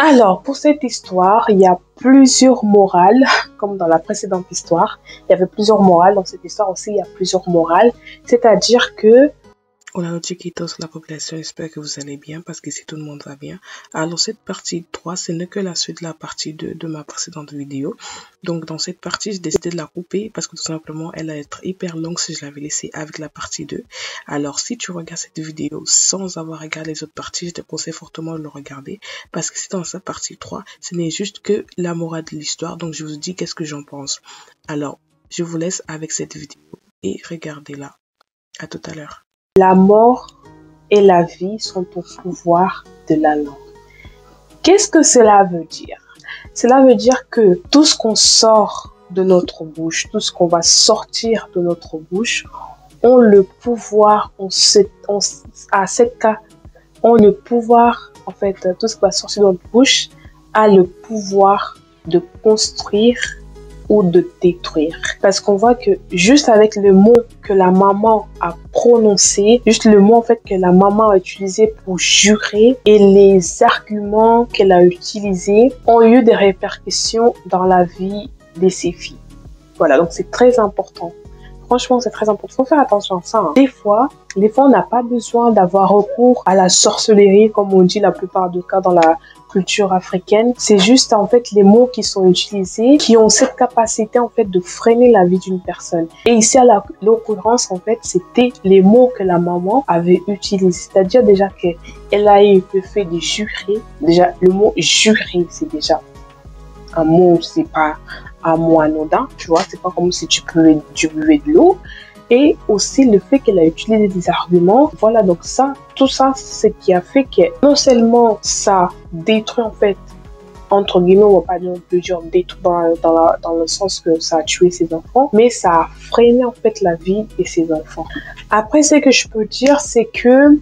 Alors, pour cette histoire, il y a plusieurs morales, comme dans la précédente histoire. Il y avait plusieurs morales. Dans cette histoire aussi, il y a plusieurs morales. C'est-à-dire que Hola chiquitos, la population, j'espère que vous allez bien parce qu'ici tout le monde va bien. Alors cette partie 3, ce n'est que la suite de la partie 2 de ma précédente vidéo. Donc dans cette partie, j'ai décidé de la couper parce que tout simplement, elle allait être hyper longue si je l'avais laissée avec la partie 2. Alors si tu regardes cette vidéo sans avoir regardé les autres parties, je te conseille fortement de le regarder parce que c'est dans sa partie 3, ce n'est juste que la morale de l'histoire. Donc je vous dis qu'est-ce que j'en pense. Alors, je vous laisse avec cette vidéo et regardez-la. À tout à l'heure. La mort et la vie sont au pouvoir de la langue. Qu'est-ce que cela veut dire? Cela veut dire que tout ce qu'on sort de notre bouche, tout ce qu'on va sortir de notre bouche, ont le pouvoir, en fait, tout ce qui va sortir de notre bouche a le pouvoir de construire ou de détruire. Parce qu'on voit que juste avec le mot que la maman a prononcé, juste le mot en fait que la maman a utilisé pour jurer et les arguments qu'elle a utilisés ont eu des répercussions dans la vie de ses filles. Voilà, donc c'est très important. Franchement, c'est très important. Faut faire attention à ça. Des fois, on n'a pas besoin d'avoir recours à la sorcellerie, comme on dit la plupart du cas dans la culture africaine. C'est juste en fait les mots qui sont utilisés qui ont cette capacité en fait de freiner la vie d'une personne. Et ici à l'occurrence en fait c'était les mots que la maman avait utilisés. C'est-à-dire déjà qu'elle a eu le fait de jurer. Déjà le mot jurer c'est déjà un mot, c'est pas un mot anodin, tu vois, c'est pas comme si tu buvais de l'eau. Et aussi le fait qu'elle a utilisé des arguments. Voilà, donc ça, tout ça, c'est ce qui a fait que non seulement ça détruit en fait, entre guillemets, on va pas dire, on peut dire détruit dans le sens que ça a tué ses enfants, mais ça a freiné en fait la vie de ses enfants. Après, ce que je peux dire, c'est que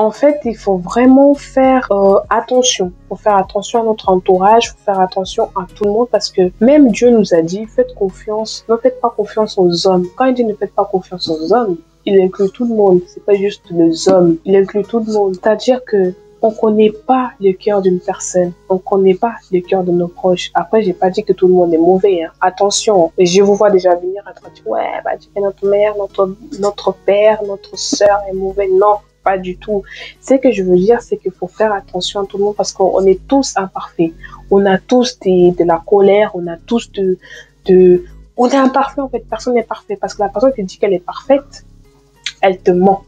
en fait, il faut vraiment faire attention. Il faut faire attention à notre entourage, il faut faire attention à tout le monde parce que même Dieu nous a dit, faites confiance, ne faites pas confiance aux hommes. Quand il dit ne faites pas confiance aux hommes, il inclut tout le monde. C'est pas juste les hommes, il inclut tout le monde. C'est-à-dire que on connaît pas le cœur d'une personne, on connaît pas le cœur de nos proches. Après, j'ai pas dit que tout le monde est mauvais, hein. Attention, je vous vois déjà venir à dire ouais, bah notre mère, notre père, notre sœur est mauvais. Non. Pas du tout. Ce que je veux dire, c'est qu'il faut faire attention à tout le monde parce qu'on est tous imparfaits. On a tous de la colère, on a tous on est imparfait en fait. Personne n'est parfait parce que la personne qui dit qu'elle est parfaite, elle te ment.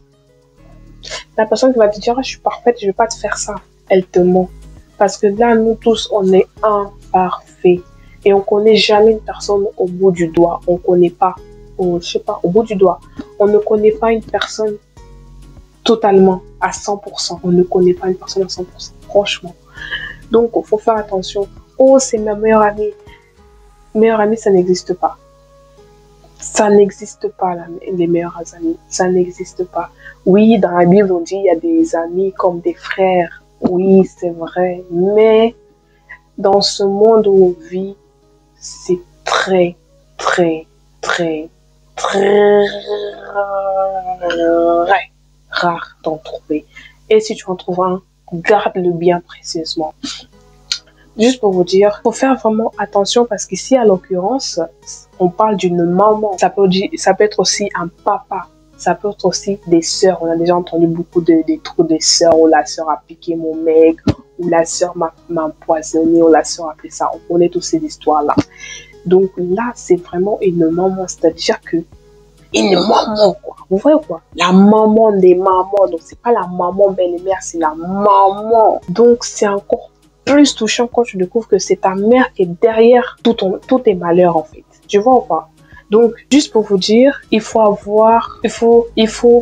La personne qui va te dire ah, je suis parfaite, je vais pas te faire ça, elle te ment. Parce que là, nous tous, on est imparfaits et on connaît jamais une personne au bout du doigt. On connaît pas, je sais pas, au bout du doigt. On ne connaît pas une personne totalement, à 100%. On ne connaît pas une personne à 100%, franchement. Donc, il faut faire attention. Oh, c'est ma meilleure amie. Meilleure amie, ça n'existe pas. Ça n'existe pas, les meilleurs amis. Ça n'existe pas. Oui, dans la Bible, on dit il y a des amis comme des frères. Oui, c'est vrai. Mais dans ce monde où on vit, c'est très, très, très, très rare d'en trouver. Et si tu en trouves un, garde-le bien précieusement. Juste pour vous dire, il faut faire vraiment attention parce qu'ici, à l'occurrence, on parle d'une maman. Ça peut être aussi un papa. Ça peut être aussi des sœurs. On a déjà entendu beaucoup des trous des sœurs où la sœur a piqué mon mec, où la sœur m'a empoisonné, où la sœur a fait ça. On connaît toutes ces histoires-là. Donc là, c'est vraiment une maman. C'est-à-dire que une maman, quoi. Vous voyez quoi? La maman des mamans. Donc, c'est pas la maman belle-mère, c'est la maman. Donc, c'est encore plus touchant quand tu découvres que c'est ta mère qui est derrière tous tes malheurs, en fait. Tu vois ou pas? Donc, juste pour vous dire, il faut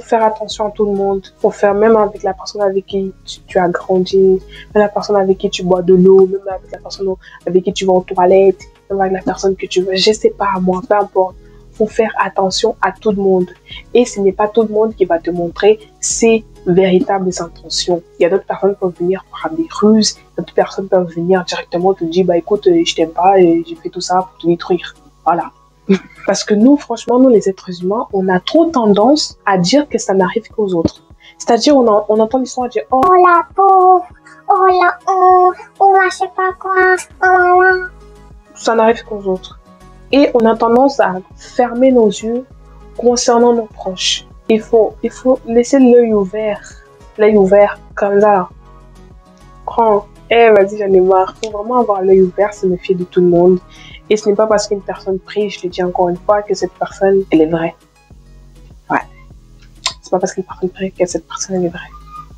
faire attention à tout le monde. Il faut faire, même avec la personne avec qui tu as grandi, même la personne avec qui tu bois de l'eau, même avec la personne avec qui tu vas aux toilettes, même avec la personne que tu veux, je sais pas, moi, peu importe. Faut faire attention à tout le monde. Et ce n'est pas tout le monde qui va te montrer ses véritables intentions. Il y a d'autres personnes qui peuvent venir par des ruses, d'autres personnes peuvent venir directement te dire, bah écoute, je t'aime pas et j'ai fait tout ça pour te détruire. Voilà. Parce que nous, franchement, nous les êtres humains, on a trop tendance à dire que ça n'arrive qu'aux autres. C'est-à-dire, on entend l'histoire dire, oh la pauvre, oh la honte, oh la je sais pas quoi. Oh là là. Ça n'arrive qu'aux autres. Et on a tendance à fermer nos yeux concernant nos proches. Il faut laisser l'œil ouvert. L'œil ouvert, comme ça. Prends. Vas-y, j'en ai marre. Il faut vraiment avoir l'œil ouvert, se méfier de tout le monde. Et ce n'est pas parce qu'une personne prie, je le dis encore une fois, que cette personne, elle est vraie. Ouais. C'est pas parce qu'une personne prie que cette personne, elle est vraie.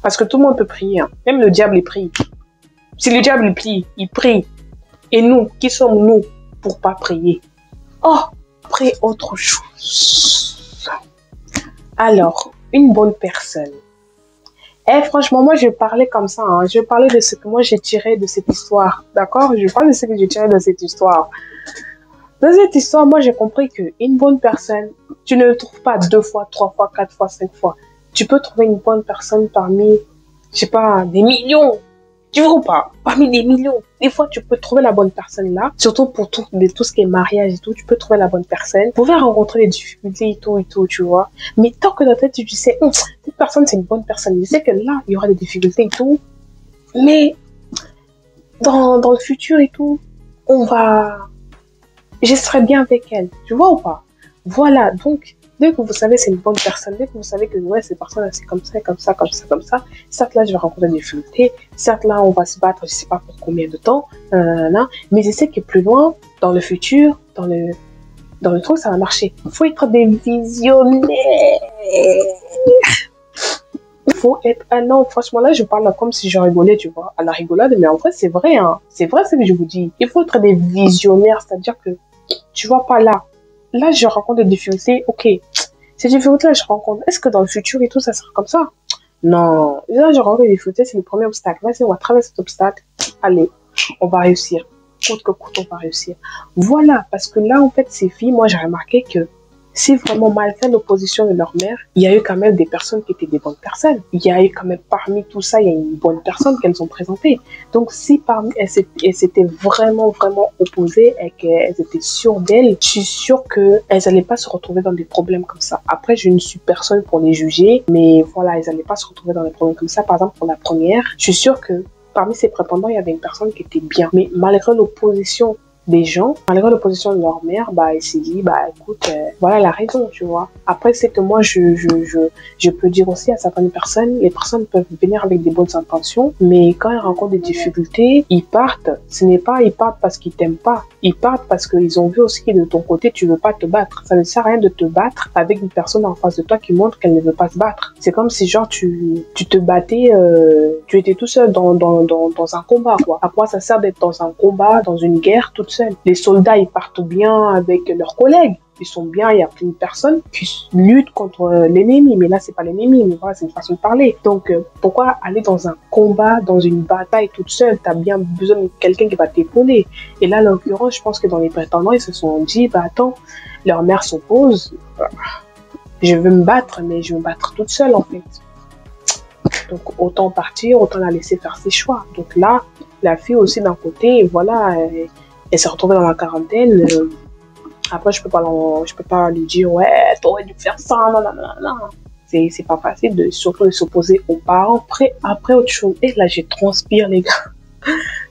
Parce que tout le monde peut prier. Hein. Même le diable, il prie. Si le diable, il prie. Et nous, qui sommes-nous pour pas prier? Oh, prie autre chose. Alors, une bonne personne. Franchement, moi, je parlais comme ça. Hein. Je parlais de ce que moi, j'ai tiré de cette histoire. D'accord? Je parle de ce que j'ai tiré de cette histoire. Dans cette histoire, moi, j'ai compris qu'une bonne personne, tu ne le trouves pas 2 fois, 3 fois, 4 fois, 5 fois. Tu peux trouver une bonne personne parmi, je sais pas, des millions. Tu vois ou pas? Parmi des millions. Des fois, tu peux trouver la bonne personne là. Surtout pour tout ce qui est mariage et tout, tu peux trouver la bonne personne. Vous pouvez rencontrer des difficultés et tout, tu vois. Mais tant que dans ta tête, tu sais, cette personne, c'est une bonne personne. Je sais que là, il y aura des difficultés et tout. Mais, dans le futur et tout, je serai bien avec elle. Tu vois ou pas? Voilà. Donc, dès que vous savez c'est une bonne personne, dès que vous savez que ouais, cette personne c'est comme ça, comme ça, comme ça, comme ça, certes là je vais rencontrer des difficultés, certes là on va se battre, je sais pas pour combien de temps, mais je sais que plus loin, dans le futur, dans le truc, ça va marcher. Il faut être des visionnaires. Il faut être non, franchement là je parle comme si je rigolais, tu vois, à la rigolade, mais en vrai c'est vrai, hein. C'est vrai ce que je vous dis. Il faut être des visionnaires, c'est-à-dire que tu vois pas là. Là, je rencontre des difficultés. Ok, ces difficultés-là, je rencontre. Est-ce que dans le futur et tout, ça sera comme ça? Non. Là, je rencontre des difficultés, c'est le premier obstacle. Vas-y, on va traverser cet obstacle. Allez, on va réussir. Coûte que coûte, on va réussir. Voilà, parce que là, en fait, ces filles, moi, j'ai remarqué que si vraiment, malgré l'opposition de leur mère, il y a eu quand même des personnes qui étaient des bonnes personnes. Il y a eu quand même, parmi tout ça, il y a une bonne personne qu'elles ont présentée. Donc, si parmi elles s'étaient vraiment opposées et qu'elles étaient sûres d'elles, je suis sûre qu'elles n'allaient pas se retrouver dans des problèmes comme ça. Après, je ne suis personne pour les juger, mais voilà, elles n'allaient pas se retrouver dans des problèmes comme ça. Par exemple, pour la première, je suis sûre que parmi ces prétendants, il y avait une personne qui était bien. Mais malgré l'opposition des gens, malgré l'opposition de leur mère, il s'est dit, écoute, voilà la raison, tu vois. Après, c'est que moi, je peux dire aussi à certaines personnes, les personnes peuvent venir avec des bonnes intentions, mais quand elles rencontrent des difficultés, ils partent. Ce n'est pas, ils partent parce qu'ils t'aiment pas. Ils partent parce qu'ils ont vu aussi que de ton côté, tu veux pas te battre. Ça ne sert à rien de te battre avec une personne en face de toi qui montre qu'elle ne veut pas se battre. C'est comme si, genre, tu te battais, tu étais tout seul dans un combat, quoi. À quoi ça sert d'être dans un combat, dans une guerre, toute seule? Les soldats, ils partent bien avec leurs collègues. Ils sont bien, il y a plein de personnes qui luttent contre l'ennemi. Mais là, c'est pas l'ennemi, mais voilà, c'est une façon de parler. Donc, pourquoi aller dans un combat, dans une bataille toute seule? T'as bien besoin de quelqu'un qui va t'épauler. Et là, en l'occurrence, je pense que dans les prétendants, ils se sont dit, attends, leur mère s'oppose. Je veux me battre, mais je veux me battre toute seule, en fait. Donc, autant partir, autant la laisser faire ses choix. Donc là, la fille aussi d'un côté, voilà, elle s'est retrouvée dans la quarantaine. Après, je peux pas lui dire, ouais, t'aurais dû faire ça, non. C'est pas facile surtout de s'opposer aux parents. Après, autre chose, et là, je transpire, les gars.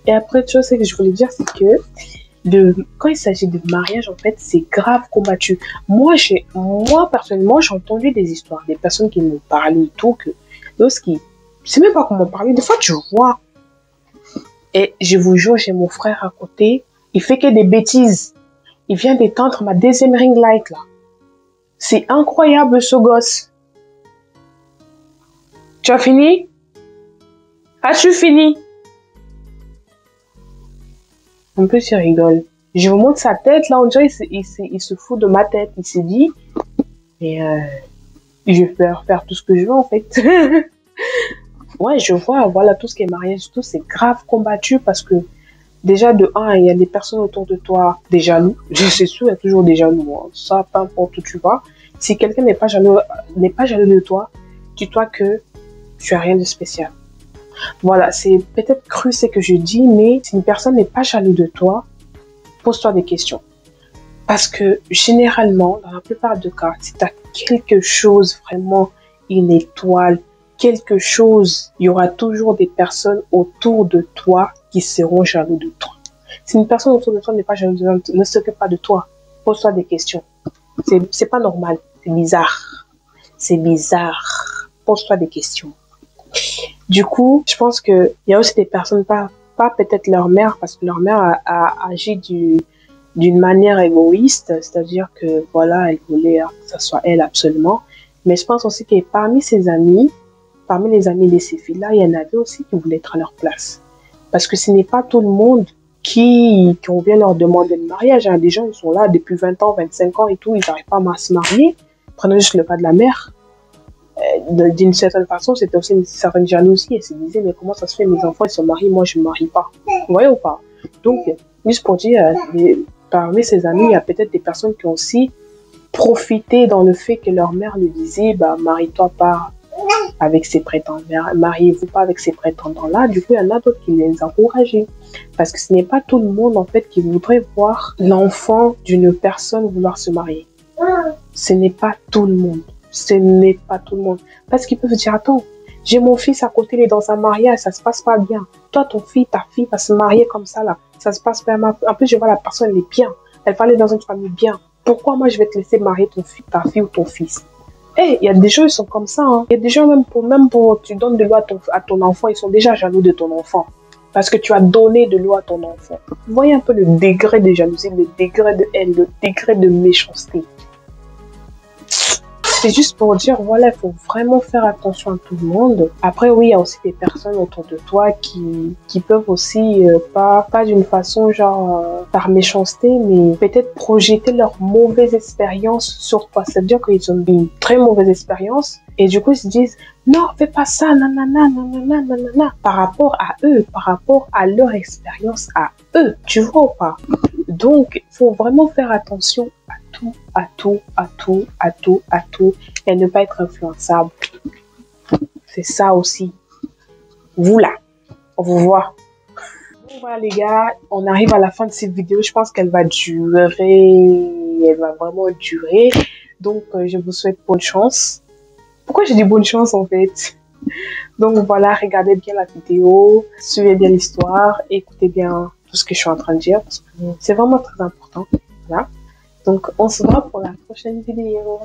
Et après, autre chose, c'est que je voulais dire, c'est que quand il s'agit de mariage, en fait, c'est grave combattu. Moi, personnellement, j'ai entendu des histoires, des personnes qui me parlaient et tout, que lorsqu'ils, je sais même pas comment parler, des fois, tu vois. Et je vous jure, j'ai mon frère à côté, il fait que des bêtises. Il vient d'éteindre ma deuxième ring light, là. C'est incroyable, ce gosse. Tu as fini? As-tu fini? En plus, il rigole. Je vous montre sa tête, là, on dirait il se fout de ma tête. Il s'est dit, et je vais faire tout ce que je veux, en fait. Ouais, je vois, voilà, tout ce qui est mariage, tout, c'est grave combattu parce que déjà, de un, il y a des personnes autour de toi, des jaloux. C'est sûr, il y a toujours des jaloux. Hein. Ça, peu importe où tu vas. Si quelqu'un n'est pas jaloux de toi, dis-toi que tu as rien de spécial. Voilà, c'est peut-être cru ce que je dis, mais si une personne n'est pas jalouse de toi, pose-toi des questions. Parce que généralement, dans la plupart des cas, si tu as quelque chose vraiment, une étoile, quelque chose, il y aura toujours des personnes autour de toi qui seront jaloux de toi. Si une personne autour de toi n'est pas jalouse, ne s'occupe pas de toi, pose-toi des questions. C'est pas normal, c'est bizarre. C'est bizarre. Pose-toi des questions. Du coup, je pense qu'il y a aussi des personnes, pas peut-être leur mère, parce que leur mère a agi d'une manière égoïste, c'est-à-dire que voilà, elle voulait que ce soit elle absolument. Mais je pense aussi que parmi ses amis, parmi les amis de ces filles-là, il y en avait aussi qui voulaient être à leur place. Parce que ce n'est pas tout le monde qu'on vient leur demander le mariage. Hein. Des gens, ils sont là depuis 20 ans, 25 ans et tout, ils n'arrivent pas à se marier. Prenez juste le cas de la mère. D'une certaine façon, c'était aussi une certaine jalousie. Elle se disait, mais comment ça se fait, mes enfants, ils se marient, moi, je ne me marie pas. Vous voyez ou pas? Donc, juste pour dire, parmi ses amis, il y a peut-être des personnes qui ont aussi profité dans le fait que leur mère lui disait, bah, marie-toi pas avec ces prétendants, mariez-vous pas avec ces prétendants-là. Du coup, il y en a d'autres qui les encourageaient. Parce que ce n'est pas tout le monde, en fait, qui voudrait voir l'enfant d'une personne vouloir se marier. Ce n'est pas tout le monde. Ce n'est pas tout le monde. Parce qu'ils peuvent dire, attends, j'ai mon fils à côté, il est dans un mariage, ça se passe pas bien. Toi, ta fille va se marier comme ça, là. Ça se passe pas bien. En plus, je vois la personne, elle est bien. Elle va aller dans une famille bien. Pourquoi moi, je vais te laisser marier ta fille ou ton fils? Il y a des gens, ils sont comme ça. Il y a des gens, même pour tu donnes de l'eau à ton enfant, ils sont déjà jaloux de ton enfant. Parce que tu as donné de l'eau à ton enfant. Vous voyez un peu le degré de jalousie, le degré de haine, le degré de méchanceté. C'est juste pour dire, voilà, il faut vraiment faire attention à tout le monde. Après, oui, il y a aussi des personnes autour de toi qui peuvent aussi, pas d'une façon genre par méchanceté, mais peut-être projeter leur mauvaise expérience sur toi. C'est-à-dire qu'ils ont une très mauvaise expérience et du coup, ils se disent, non, fais pas ça, nanana, nanana, nanana, par rapport à eux, par rapport à leur expérience à eux. Tu vois ou pas? Donc, il faut vraiment faire attention à tout, et ne pas être influençable. C'est ça aussi. Vous là, on vous voit. Bon, voilà les gars, on arrive à la fin de cette vidéo. Je pense qu'elle va durer, elle va vraiment durer. Donc, je vous souhaite bonne chance. Pourquoi j'ai dit bonne chance en fait? Donc voilà, regardez bien la vidéo, suivez bien l'histoire, écoutez bien tout ce que je suis en train de dire, parce que c'est vraiment très important. Voilà. Donc, on se voit pour la prochaine vidéo.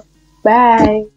Bye!